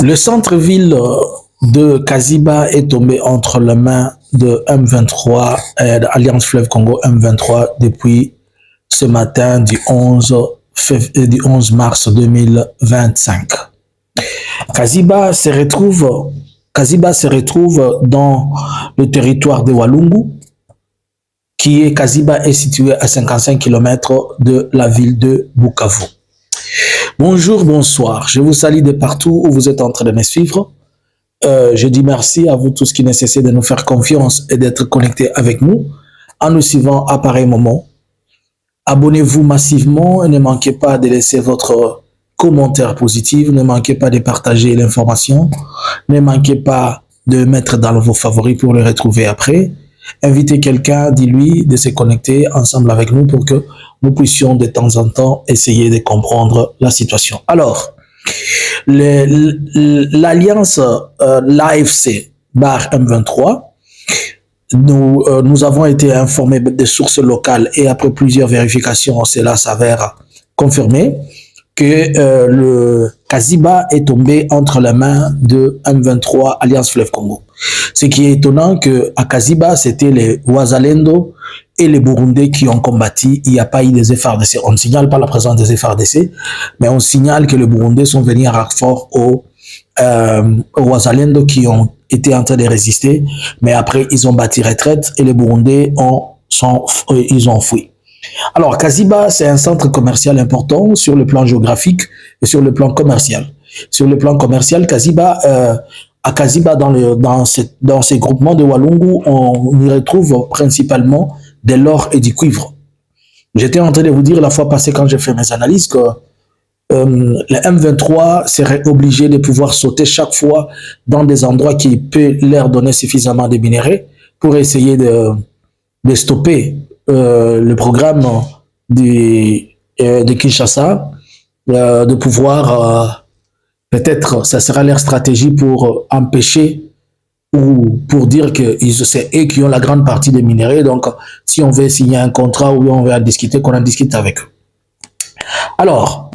Le centre-ville de Kaziba est tombé entre les mains de M23, Alliance Fleuve Congo M23 depuis ce matin du 11 mars 2025. Kaziba se retrouve dans le territoire de Walungu, Kaziba est situé à 55 km de la ville de Bukavu. Bonjour, bonsoir. Je vous salue de partout où vous êtes en train de me suivre. Je dis merci à vous tous qui nécessitent de nous faire confiance et d'être connectés avec nous en nous suivant à pareil moment. Abonnez-vous massivement et ne manquez pas de laisser votre commentaire positif. Ne manquez pas de partager l'information. Ne manquez pas de mettre dans vos favoris pour le retrouver après. Invitez quelqu'un, dis-lui de se connecter ensemble avec nous pour que nous puissions de temps en temps essayer de comprendre la situation. Alors, l'alliance l'AFC bar M23, nous avons été informés des sources locales et après plusieurs vérifications, cela s'avère confirmé que le Kaziba est tombé entre les mains de M23 Alliance Fleuve Congo. Ce qui est étonnant que à Kaziba, c'était les Wazalendo et les Burundais qui ont combattu. Il n'y a pas eu des FARDC. On ne signale pas la présence des FARDC, mais on signale que les Burundais sont venus à renfort aux Wazalendo qui ont été en train de résister, mais après ils ont battu retraite et les Burundais ils ont fui. Alors, Kaziba, c'est un centre commercial important sur le plan géographique et sur le plan commercial. Sur le plan commercial, Kaziba, à Kaziba, dans ces groupements de Walungu, on y retrouve principalement de l'or et du cuivre. J'étais en train de vous dire la fois passée quand j'ai fait mes analyses que le M23 serait obligé de pouvoir sauter chaque fois dans des endroits qui peuvent leur donner suffisamment de minéraux pour essayer de stopper le programme de Kinshasa, de pouvoir, peut-être, ça sera leur stratégie pour empêcher ou pour dire que c'est eux qui ont la grande partie des minéraux. Donc, si on veut signer un contrat ou on veut en discuter, qu'on en discute avec eux. Alors,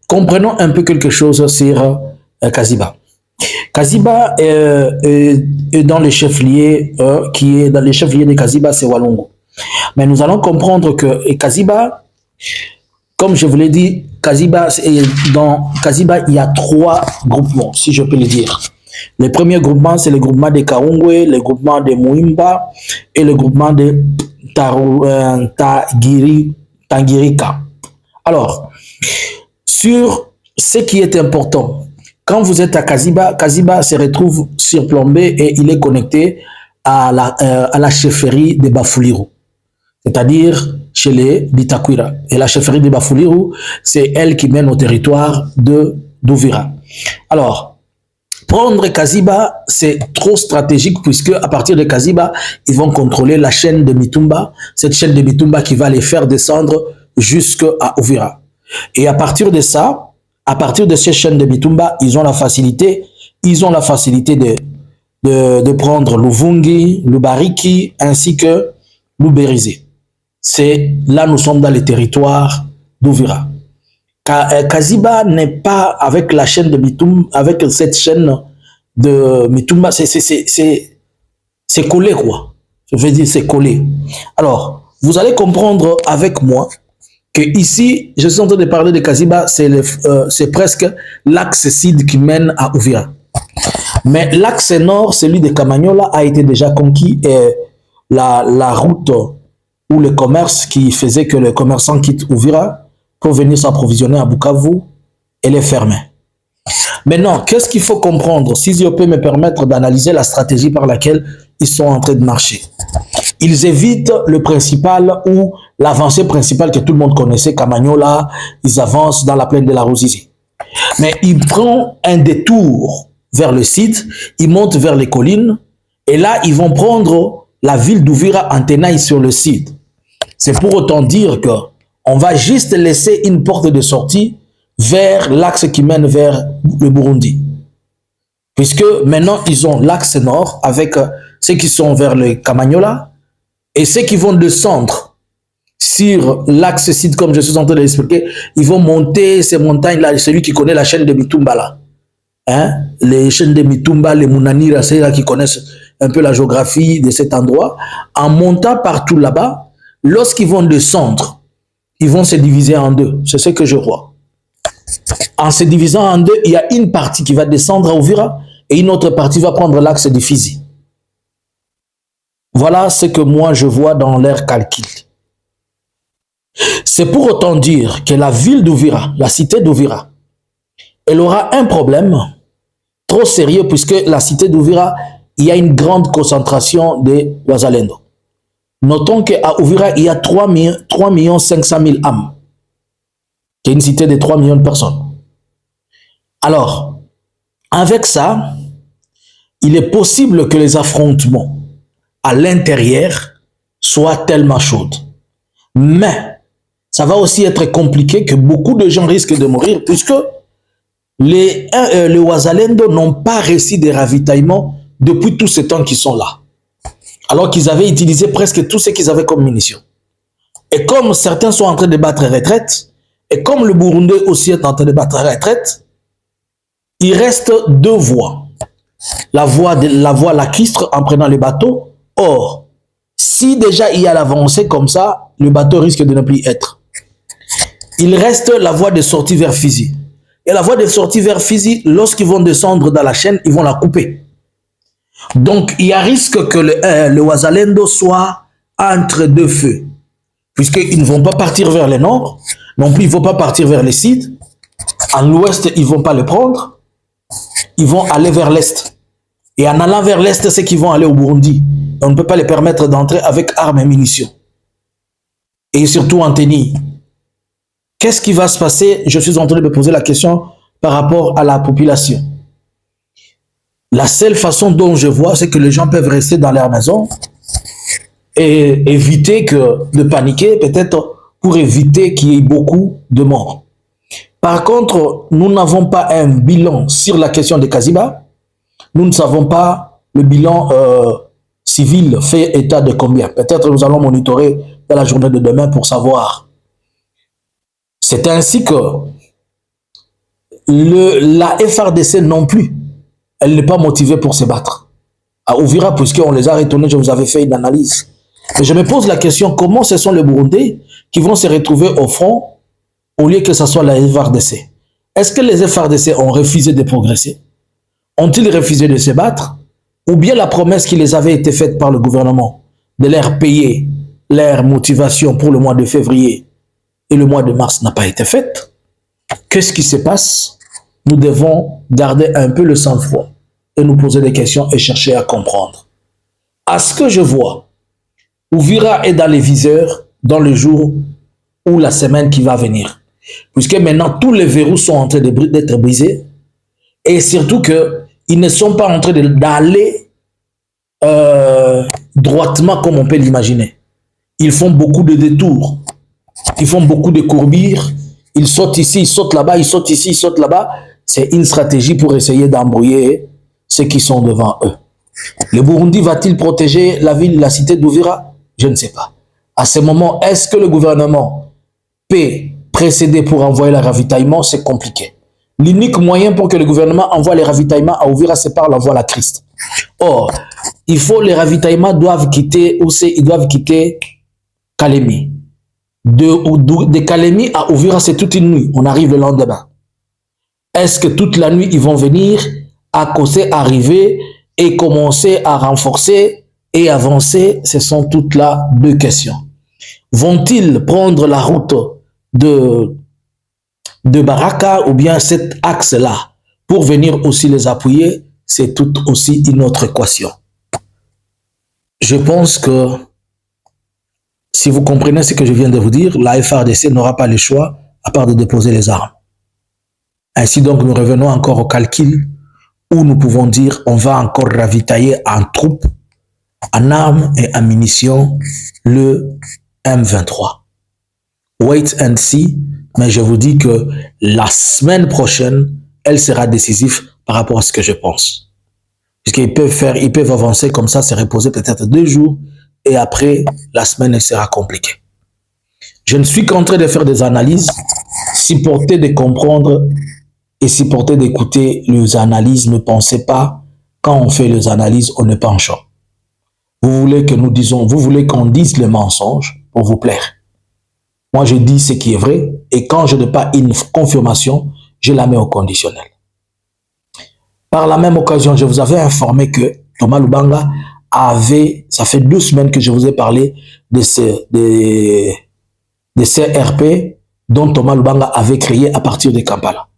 comprenons un peu quelque chose sur Kaziba. Kaziba est dans les chefs-lieux, qui est dans les chefs-lieux de Kaziba, c'est Walungu. Mais nous allons comprendre que Kaziba, comme je vous l'ai dit, dans Kaziba, il y a 3 groupements, si je peux le dire. Le premier groupement, c'est le groupement de Kaungwe, le groupement de Muimba et le groupement de Tangirika. Alors, sur ce qui est important, quand vous êtes à Kaziba, Kaziba se retrouve surplombé et il est connecté à la chefferie de Bafouliru, c'est-à-dire chez les Bitakwira. Et la chefferie de Bafouliru, c'est elle qui mène au territoire de d'Ouvira. Alors, prendre Kaziba, c'est trop stratégique puisque à partir de Kaziba, ils vont contrôler la chaîne de Mitumba, cette chaîne de Mitumba qui va les faire descendre jusqu'à Ouvira. Et à partir de ça, à partir de ces chaînes de Mitumba, ils ont la facilité de prendre Luvungi, Lubariki, ainsi que Luberize. C'est là nous sommes dans les territoires d'Ouvira. Kaziba n'est pas avec la chaîne de Mitumba, avec cette chaîne de Mitumba, c'est collé quoi. Je veux dire c'est collé. Alors, vous allez comprendre avec moi que ici, je suis en train de parler de Kaziba, c'est presque l'axe sud qui mène à Ouvira. Mais l'axe nord, celui de Kamanyola, a été déjà conquis et la route ou le commerce qui faisait que les commerçants quittent Ouvira pour venir s'approvisionner à Bukavu, elle est fermée. Maintenant, qu'est-ce qu'il faut comprendre? Si je peux me permettre d'analyser la stratégie par laquelle ils sont en train de marcher. Ils évitent le principal ou l'avancée principale que tout le monde connaissait, Kamanyola, ils avancent dans la plaine de la Ruzizi. Mais ils prennent un détour vers le site, ils montent vers les collines, et là, ils vont prendre la ville d'Ouvira en tenaille sur le site. C'est pour autant dire que on va juste laisser une porte de sortie vers l'axe qui mène vers le Burundi. Puisque maintenant, ils ont l'axe nord avec ceux qui sont vers le Kamanyola et ceux qui vont descendre sur l'axe sud, comme je suis en train de l'expliquer, ils vont monter ces montagnes-là. Celui qui connaît la chaîne de Mitumba là, hein? les chaînes de Mitumba, les Mounanira, c'est là qui connaissent un peu la géographie de cet endroit, en montant partout là-bas, lorsqu'ils vont descendre, ils vont se diviser en deux. C'est ce que je vois. En se divisant en deux, il y a une partie qui va descendre à Uvira et une autre partie va prendre l'axe de Fizi. Voilà ce que moi je vois dans leur calcul. C'est pour autant dire que la ville d'Uvira, la cité d'Uvira, elle aura un problème trop sérieux puisque la cité d'Uvira, il y a une grande concentration de Wazalendo. Notons qu'à Uvira, il y a 3 500 000 âmes. C'est une cité de 3 millions de personnes. Alors, avec ça, il est possible que les affrontements à l'intérieur soient tellement chauds. Mais, ça va aussi être compliqué que beaucoup de gens risquent de mourir puisque les Wazalendo n'ont pas réussi des ravitaillements depuis tout ce temps qu'ils sont là. Alors qu'ils avaient utilisé presque tout ce qu'ils avaient comme munitions. Et comme certains sont en train de battre retraite, et comme le Burundi aussi est en train de battre retraite, il reste deux voies. La voie lacustre en prenant le bateau. Or, si déjà il y a l'avancée comme ça, le bateau risque de ne plus être. Il reste la voie de sortie vers Fizi. Et la voie de sortie vers Fizi, lorsqu'ils vont descendre dans la chaîne, ils vont la couper. Donc, il y a risque que le Wazalendo soit entre deux feux. Puisqu'ils ne vont pas partir vers le nord, non plus ils ne vont pas partir vers le sud. À l'ouest, ils ne vont pas le prendre. Ils vont aller vers l'est. Et en allant vers l'est, c'est qu'ils vont aller au Burundi. On ne peut pas les permettre d'entrer avec armes et munitions. Et surtout, Anthony, qu'est-ce qui va se passer? Je suis en train de me poser la question par rapport à la population. La seule façon dont je vois, c'est que les gens peuvent rester dans leur maison et éviter de paniquer, peut-être pour éviter qu'il y ait beaucoup de morts. Par contre, nous n'avons pas un bilan sur la question de Kaziba. Nous ne savons pas le bilan civil fait état de combien. Peut-être nous allons monitorer dans la journée de demain pour savoir. C'est ainsi que la FRDC non plus, elle n'est pas motivée pour se battre. À Uvira, puisqu'on les a retournés, je vous avais fait une analyse. Mais je me pose la question, comment ce sont les Burundais qui vont se retrouver au front au lieu que ce soit la FRDC? Est-ce que les FRDC ont refusé de progresser? Ont-ils refusé de se battre? Ou bien la promesse qui les avait été faite par le gouvernement de leur payer leur motivation pour le mois de février et le mois de mars n'a pas été faite? Qu'est-ce qui se passe? Nous devons garder un peu le sang-froid et nous poser des questions et chercher à comprendre. À ce que je vois, Uvira est dans les viseurs dans le jour ou la semaine qui va venir. Puisque maintenant, tous les verrous sont en train d'être brisés. Et surtout qu'ils ne sont pas en train d'aller droitement comme on peut l'imaginer. Ils font beaucoup de détours. Ils font beaucoup de courbures. Ils sautent ici, ils sautent là-bas, ils sautent ici, ils sautent là-bas. C'est une stratégie pour essayer d'embrouiller ceux qui sont devant eux. Le Burundi va-t-il protéger la ville, la cité d'Uvira? Je ne sais pas. À ce moment, est-ce que le gouvernement peut précéder pour envoyer le ravitaillement? C'est compliqué. L'unique moyen pour que le gouvernement envoie les ravitaillements à Uvira, c'est par la voie la Christ. Or, les ravitaillements doivent quitter, ils doivent quitter Kalemi. De Kalemi à Uvira, c'est toute une nuit. On arrive le lendemain. Est-ce que toute la nuit, ils vont venir à causer, arriver et commencer à renforcer et avancer? Ce sont toutes là deux questions. Vont-ils prendre la route de Baraka ou bien cet axe-là pour venir aussi les appuyer? C'est tout aussi une autre équation. Je pense que si vous comprenez ce que je viens de vous dire, la FRDC n'aura pas le choix à part de déposer les armes. Ainsi donc, nous revenons encore au calcul où nous pouvons dire on va encore ravitailler en troupes, en armes et en munitions le M23. Wait and see, mais je vous dis que la semaine prochaine, elle sera décisive par rapport à ce que je pense. Puisqu'ils peuvent avancer comme ça, se reposer peut-être 2 jours, et après, la semaine, elle sera compliquée. Je ne suis qu'en train de faire des analyses, supporter de comprendre et supportez d'écouter les analyses. Ne pensez pas, quand on fait les analyses, on n'est pas en champ. Vous voulez que nous disons, vous voulez qu'on dise les mensonges pour vous plaire. Moi, je dis ce qui est vrai, et quand je n'ai pas une confirmation, je la mets au conditionnel. Par la même occasion, je vous avais informé que Thomas Lubanga avait, ça fait 2 semaines que je vous ai parlé de CRP dont Thomas Lubanga avait créé à partir de Kampala.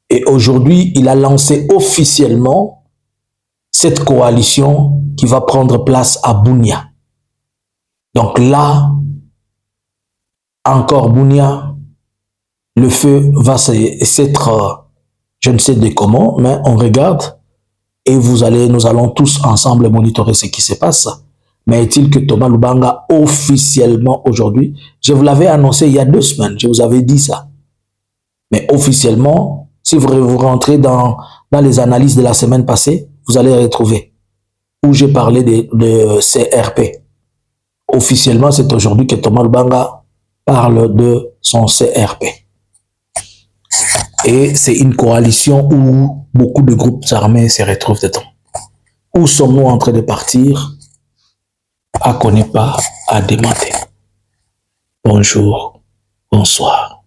Et aujourd'hui, il a lancé officiellement cette coalition qui va prendre place à Bunia. Donc là, encore Bunia, le feu va s'être, je ne sais de comment, mais on regarde et nous allons tous ensemble monitorer ce qui se passe. Mais est-il que Thomas Lubanga officiellement aujourd'hui, je vous l'avais annoncé il y a 2 semaines, je vous avais dit ça. Mais officiellement, si vous rentrez dans les analyses de la semaine passée, vous allez retrouver où j'ai parlé de CRP. Officiellement, c'est aujourd'hui que Thomas Lubanga parle de son CRP. Et c'est une coalition où beaucoup de groupes armés se retrouvent dedans. Où sommes-nous en train de partir? À connaître pas, à demander. Bonjour, bonsoir.